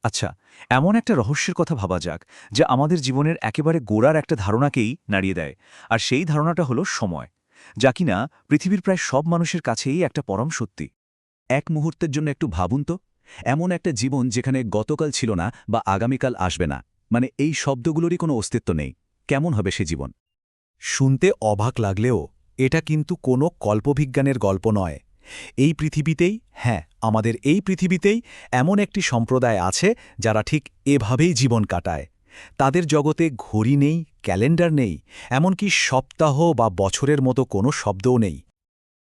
আচ্ছা, এমন একটা রহস্যের কথা ভাবা যাক যা আমাদের জীবনের একেবারে গোড়ার একটা ধারণাকেই নাড়িয়ে দেয়। আর সেই ধারণাটা হলো সময়, যা কিনা পৃথিবীর প্রায় সব মানুষের কাছেই একটা পরম সত্যি। এক মুহূর্তের জন্য একটু ভাবুন তো, এমন একটা জীবন যেখানে গতকাল ছিল না বা আগামীকাল আসবে না, মানে এই শব্দগুলোরই কোনো অস্তিত্ব নেই। কেমন হবে সে জীবন? শুনতে অবাক লাগলেও এটা কিন্তু কোনো কল্পবিজ্ঞানের গল্প নয়। এই পৃথিবীতেই, হ্যাঁ, আমাদের এই পৃথিবীতেই এমন একটি সম্প্রদায় আছে যারা ঠিক এভাবেই জীবন কাটায়। তাদের জগতে ঘড়ি নেই, ক্যালেন্ডার নেই, এমনকি সপ্তাহ বা বছরের মতো কোনো শব্দও নেই।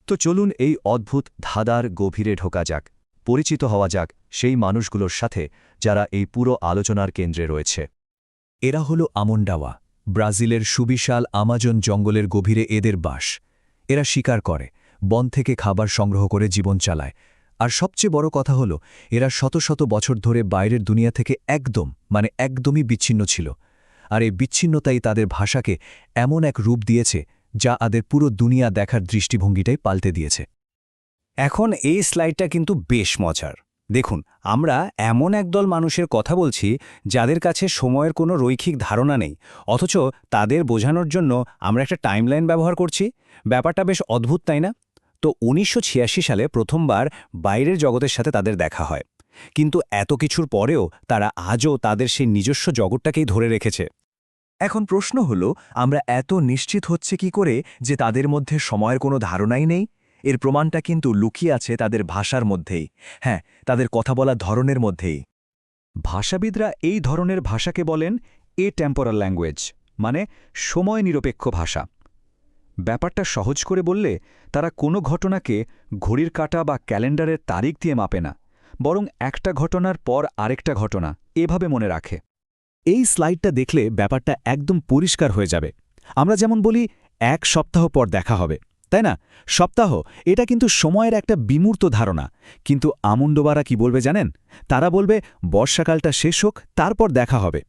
তো চলুন এই অদ্ভুত ধাঁধার গভীরে ঢোকা যাক, পরিচিত হওয়া যাক সেই মানুষগুলোর সাথে যারা এই পুরো আলোচনার কেন্দ্রে রয়েছে। এরা হলো আমন্ডাওয়া, ব্রাজিলের সুবিশাল আমাজন জঙ্গলের গভীরে এদের বাস। এরা শিকার করে, বন থেকে খাবার সংগ্রহ করে জীবন চালায়। আর সবচেয়ে বড় কথা হলো, এরা শত শত বছর ধরে বাইরের দুনিয়া থেকে একদমই বিচ্ছিন্ন ছিল। আর এই বিচ্ছিন্নতাই তাদের ভাষাকে এমন এক রূপ দিয়েছে যা তাদের পুরো দুনিয়া দেখার দৃষ্টিভঙ্গিটাই পাল্টে দিয়েছে। এখন এই স্লাইডটা কিন্তু বেশ মজার। দেখুন, আমরা এমন একদল মানুষের কথা বলছি যাদের কাছে সময়ের কোনো রৈখিক ধারণা নেই, অথচ তাদের বোঝানোর জন্য আমরা একটা টাইমলাইন ব্যবহার করছি। ব্যাপারটা বেশ অদ্ভুত, তাই না? তো ১৯৮৬ সালে প্রথমবার বাইরের জগতের সাথে তাদের দেখা হয়, কিন্তু এত কিছুর পরেও তারা আজও তাদের সেই নিজস্ব জগৎটাকেই ধরে রেখেছে। এখন প্রশ্ন হলো, আমরা এত নিশ্চিত হচ্ছে কি করে যে তাদের মধ্যে সময়ের কোনো ধারণাই নেই? এর প্রমাণটা কিন্তু লুকিয়ে আছে তাদের ভাষার মধ্যেই, হ্যাঁ, তাদের কথা বলার ধরনের মধ্যেই। ভাষাবিদরা এই ধরনের ভাষাকে বলেন টেম্পোরাল ল্যাঙ্গুয়েজ, মানে সময় নিরপেক্ষ ভাষা। ব্যাপারটা সহজ করে বললে, তারা কোনো ঘটনাকে ঘড়ির কাঁটা বা ক্যালেন্ডারের তারিখ দিয়ে মাপে না, বরং একটা ঘটনার পর আরেকটা ঘটনা এভাবে মনে রাখে। এই স্লাইডটা দেখলে ব্যাপারটা একদম পরিষ্কার হয়ে যাবে। আমরা যেমন বলি ১ সপ্তাহ পর দেখা হবে, তাই না? সপ্তাহ, এটা কিন্তু সময়ের একটা বিমূর্ত ধারণা। কিন্তু আমুন্ডোবারা কি বলবে জানেন? তারা বলবে বর্ষাকালটা শেষ হোক, তারপর দেখা হবে।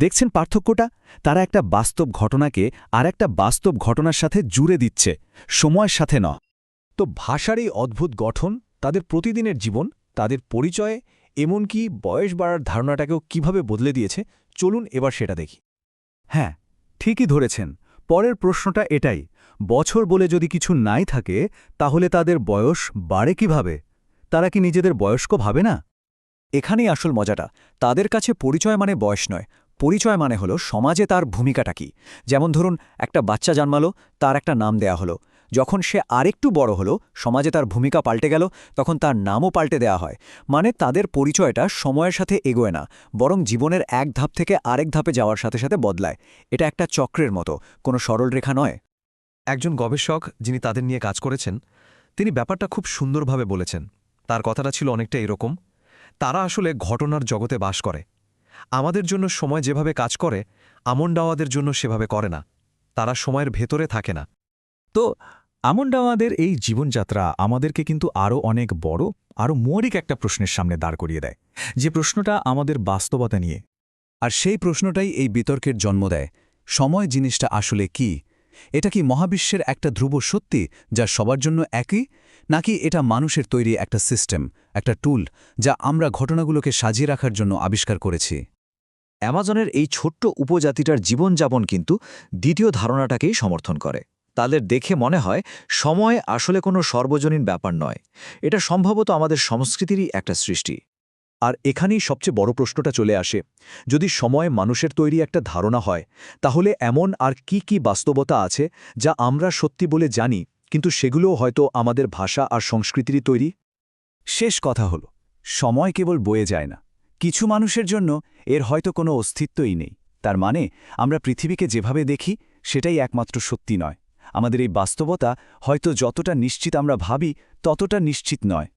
দেখছেন পার্থক্যটা? তারা একটা বাস্তব ঘটনাকে আর একটা বাস্তব ঘটনার সাথে জুড়ে দিচ্ছে, সময়ের সাথে ন। তো ভাষার এই অদ্ভুত গঠন তাদের প্রতিদিনের জীবন, তাদের পরিচয়ে, এমনকি বয়স বাড়ার ধারণাটাকেও কিভাবে বদলে দিয়েছে, চলুন এবার সেটা দেখি। হ্যাঁ, ঠিকই ধরেছেন। পরের প্রশ্নটা এটাই, বছর বলে যদি কিছু নাই থাকে, তাহলে তাদের বয়স বাড়ে কিভাবে? তারা কি নিজেদের বয়স্ক ভাবে না? এখানেই আসল মজাটা। তাদের কাছে পরিচয় মানে বয়স নয়, পরিচয় মানে হলো সমাজে তার ভূমিকাটা কি। যেমন ধরুন, একটা বাচ্চা জন্মালো, তার একটা নাম দেয়া হলো। যখন সে আরেকটু বড় হলো, সমাজে তার ভূমিকা পাল্টে গেল, তখন তার নামও পাল্টে দেয়া হয়। মানে তাদের পরিচয়টা সময়ের সাথে এগোয় না, বরং জীবনের এক ধাপ থেকে আরেক ধাপে যাওয়ার সাথে সাথে বদলায়। এটা একটা চক্রের মতো, কোনো সরল রেখা নয়। একজন গবেষক যিনি তাদের নিয়ে কাজ করেছেন, তিনি ব্যাপারটা খুব সুন্দরভাবে বলেছেন। তার কথাটা ছিল অনেকটা এরকম: তারা আসলে ঘটনার জগতে বাস করে। আমাদের জন্য সময় যেভাবে কাজ করে, আমন্ডাওয়াদের জন্য সেভাবে করে না। তারা সময়ের ভেতরে থাকে না। তো আমন্ডাওয়াদের এই জীবনযাত্রা আমাদেরকে কিন্তু আরও অনেক বড়, আরও মৌলিক একটা প্রশ্নের সামনে দাঁড় করিয়ে দেয়, যে প্রশ্নটা আমাদের বাস্তবতা নিয়ে। আর সেই প্রশ্নটাই এই বিতর্কের জন্ম দেয়। সময় জিনিসটা আসলে কি? এটা কি মহাবিশ্বের একটা ধ্রুব সত্যি যা সবার জন্য একই, নাকি এটা মানুষের তৈরি একটা সিস্টেম, একটা টুল যা আমরা ঘটনাগুলোকে সাজিয়ে রাখার জন্য আবিষ্কার করেছি? অ্যামাজনের এই ছোট্ট উপজাতিটার জীবনযাপন কিন্তু দ্বিতীয় ধারণাটাকেই সমর্থন করে। তাদের দেখে মনে হয় সময় আসলে কোনো সর্বজনীন ব্যাপার নয়, এটা সম্ভবত আমাদের সংস্কৃতিরই একটা সৃষ্টি। আর এখানেই সবচেয়ে বড় প্রশ্নটা চলে আসে, যদি সময় মানুষের তৈরি একটা ধারণা হয়, তাহলে এমন আর কি কি বাস্তবতা আছে যা আমরা সত্যি বলে জানি, কিন্তু সেগুলোও হয়তো আমাদের ভাষা আর সংস্কৃতিরই তৈরি? শেষ কথা হলো, সময় কেবল বয়ে যায় না। কিছু মানুষের জন্য এর হয়তো কোনো অস্তিত্বই নেই। তার মানে আমরা পৃথিবীকে যেভাবে দেখি সেটাই একমাত্র সত্যি নয়। আমাদের এই বাস্তবতা হয়তো যতটা নিশ্চিত আমরা ভাবি, ততটা নিশ্চিত নয়।